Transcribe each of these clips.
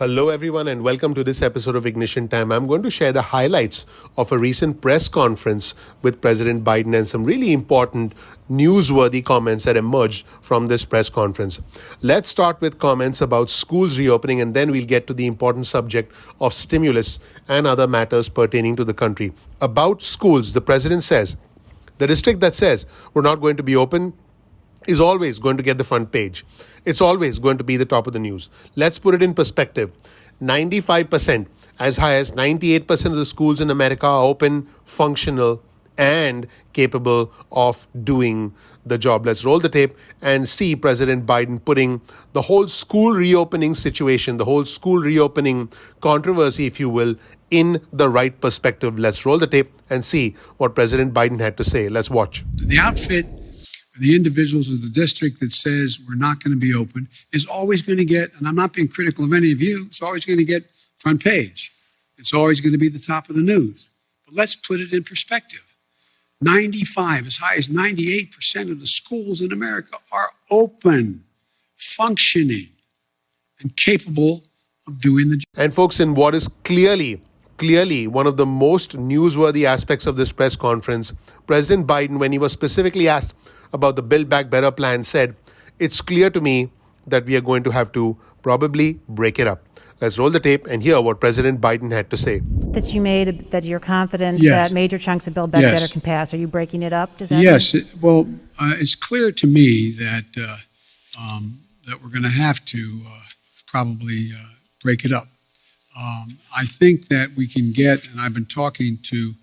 Hello, everyone, and welcome to this episode of Ignition Time. I'm going to share the highlights of a recent press conference with President Biden and some really important, newsworthy comments that emerged from this press conference. Let's start with comments about schools reopening, and then we'll get to the important subject of stimulus and other matters pertaining to the country. About schools, the president says, the district that says we're not going to be open is always going to get the front page. It's always going to be the top of the news. Let's put it in perspective. 95%, as high as 98% of the schools in America are open, functional, and capable of doing the job. Let's roll the tape and see President Biden putting the whole school reopening situation, the whole school reopening controversy, if you will, in the right perspective. Let's roll the tape and see what President Biden had to say. Let's watch. The outfit, the individuals of the district that says we're not going to be open is always going to get, and I'm not being critical of any of you, it's always going to get front page. It's always going to be the top of the news. But let's put it in perspective. 95, as high as 98% of the schools in America are open, functioning, and capable of doing the job. And folks, in what is clearly one of the most newsworthy aspects of this press conference, President Biden, when he was specifically asked about the Build Back Better plan, said, it's clear to me that we are going to have to probably break it up. Let's roll the tape and hear what President Biden had to say. That you made, that you're confident Yes. that major chunks of Build Back Yes. Better can pass. Are you breaking it up? Does that Yes, mean? it's clear to me that that we're going to have to probably break it up. I think that we can get, and I've been talking to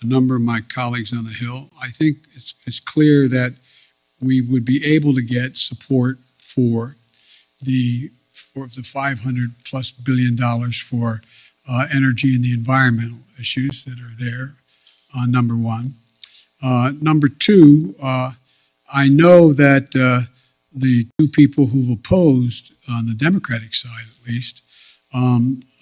a number of my colleagues on the Hill, I think it's clear that we would be able to get support for the $500 plus billion for energy and the environmental issues that are there, number one. Number two, I know that the two people who've opposed, on the Democratic side at least,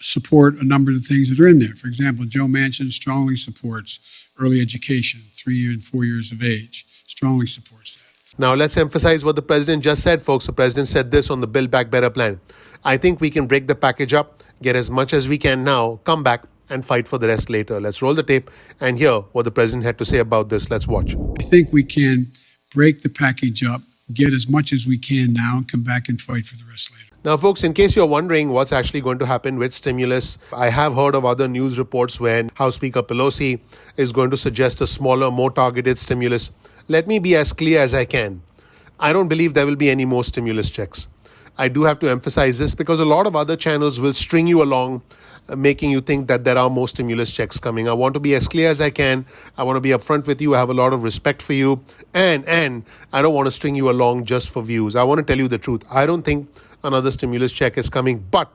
support a number of the things that are in there. For example, Joe Manchin strongly supports early education, 3 and 4 years of age, strongly supports that. Now, let's emphasize what the president just said, folks. The president said this on the Build Back Better plan. I think we can break the package up, get as much as we can now, come back and fight for the rest later. Let's roll the tape and hear what the president had to say about this. Let's watch. I think we can break the package up, get as much as we can now, and come back and fight for the rest later. Now, folks, in case you're wondering what's actually going to happen with stimulus, I have heard of other news reports when House Speaker Pelosi is going to suggest a smaller, more targeted stimulus. Let me be as clear as I can. I don't believe there will be any more stimulus checks. I do have to emphasize this because a lot of other channels will string you along, making you think that there are more stimulus checks coming. I want to be as clear as I can. I want to be upfront with you. I have a lot of respect for you. And I don't want to string you along just for views. I want to tell you the truth. I don't think another stimulus check is coming. But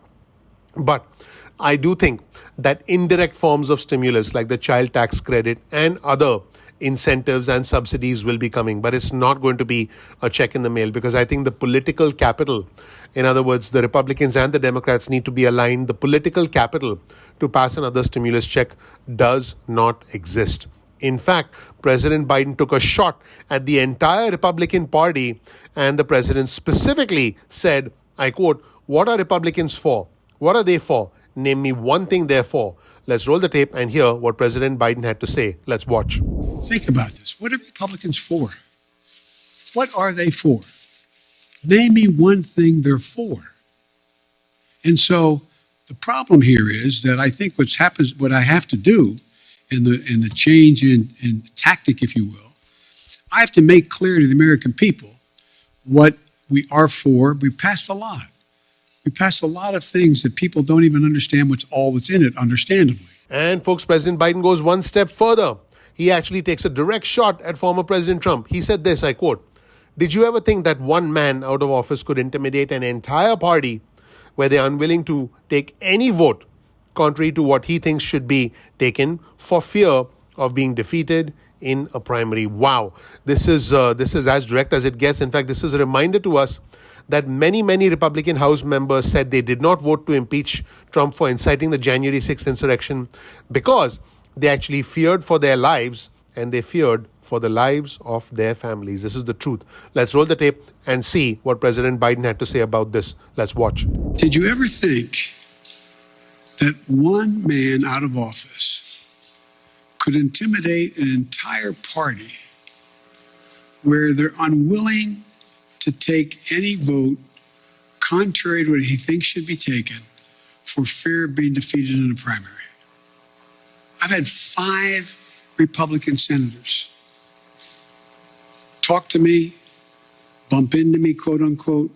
I do think that indirect forms of stimulus like the child tax credit and other incentives and subsidies will be coming, but it's not going to be a check in the mail because I think the political capital, in other words, the Republicans and the Democrats need to be aligned. The political capital to pass another stimulus check does not exist. In fact, President Biden took a shot at the entire Republican Party, and the president specifically said, I quote, "What are Republicans for? What are they for? Name me one thing they're for." Let's roll the tape and hear what President Biden had to say. Let's watch. Think about this. What are Republicans for? What are they for? Name me one thing they're for. And so the problem here is that I think what I have to do in the change in tactic, if you will, I have to make clear to the American people what we are for. We've passed a lot. We passed a lot of things that people don't even understand what's in it, understandably. And folks, President Biden goes one step further. He actually takes a direct shot at former President Trump. He said this, I quote, "Did you ever think that one man out of office could intimidate an entire party where they're unwilling to take any vote contrary to what he thinks should be taken for fear of being defeated in a primary?" Wow. This is as direct as it gets. In fact, this is a reminder to us that many Republican House members said they did not vote to impeach Trump for inciting the January 6th insurrection because they actually feared for their lives and they feared for the lives of their families. This is the truth. Let's roll the tape and see what President Biden had to say about this. Let's watch. Did you ever think that one man out of office could intimidate an entire party where they're unwilling to take any vote contrary to what he thinks should be taken for fear of being defeated in a primary. I've had 5 Republican senators talk to me, bump into me, quote unquote,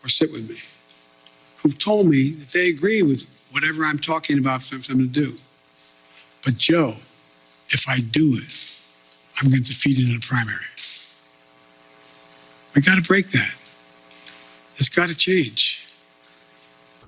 or sit with me, who've told me that they agree with whatever I'm talking about for them to do. But Joe, if I do it, I'm going to defeat it in a primary. We got to break that. It's got to change.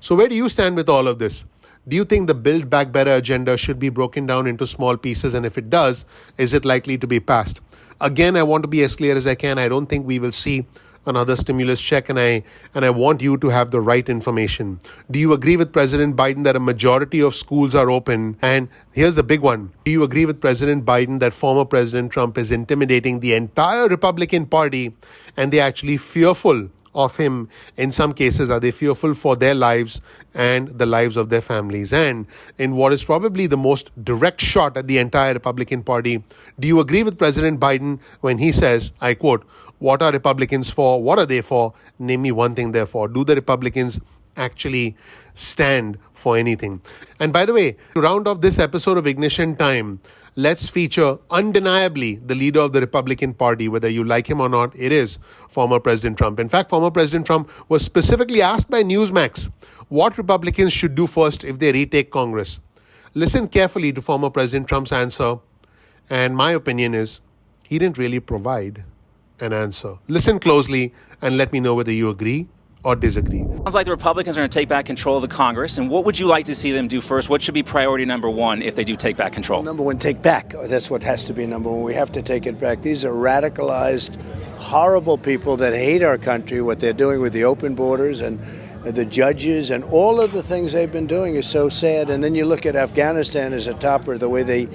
So where do you stand with all of this? Do you think the Build Back Better agenda should be broken down into small pieces? And if it does, is it likely to be passed? Again, I want to be as clear as I can. I don't think we will see another stimulus check, and I want you to have the right information. Do you agree with President Biden that a majority of schools are open? And here's the big one. Do you agree with President Biden that former President Trump is intimidating the entire Republican Party and they're actually fearful of him? In some cases, are they fearful for their lives and the lives of their families? And in what is probably the most direct shot at the entire Republican Party, do you agree with President Biden when he says, I quote, "What are Republicans for? What are they for? Name me one thing they're for." Do the Republicans actually stand for anything? And by the way, to round off this episode of Ignition Time, let's feature undeniably the leader of the Republican Party. Whether you like him or not, it is former President Trump. In fact, former President Trump was specifically asked by Newsmax what Republicans should do first if they retake Congress. Listen carefully to former President Trump's answer, and my opinion is he didn't really provide an answer. Listen closely and let me know whether you agree or disagree. Sounds like the Republicans are going to take back control of the Congress. And what would you like to see them do first? What should be priority number one if they do take back control? Number one, take back. That's what has to be number one. We have to take it back. These are radicalized, horrible people that hate our country. What they're doing with the open borders and the judges and all of the things they've been doing is so sad. And then you look at Afghanistan as a topper, the way they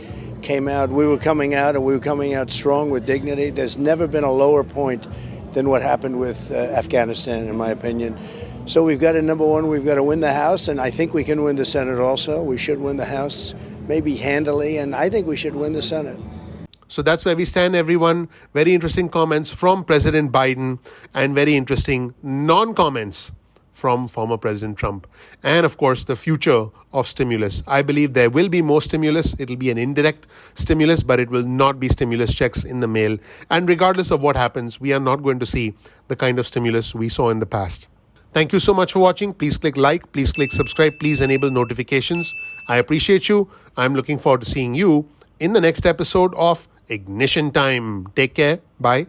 came out. We were coming out, and we were coming out strong with dignity. There's never been a lower point than what happened with Afghanistan, in my opinion. So we've got to, number one, we've got to win the House, and I think we can win the Senate also. We should win the House, maybe handily, and I think we should win the Senate. So that's where we stand, everyone. Very interesting comments from President Biden and very interesting non-comments from former President Trump. And of course, the future of stimulus. I believe there will be more stimulus. It'll be an indirect stimulus, but it will not be stimulus checks in the mail. And regardless of what happens, we are not going to see the kind of stimulus we saw in the past. Thank you so much for watching. Please click like, please click subscribe, please enable notifications. I appreciate you. I'm looking forward to seeing you in the next episode of Ignition Time. Take care. Bye.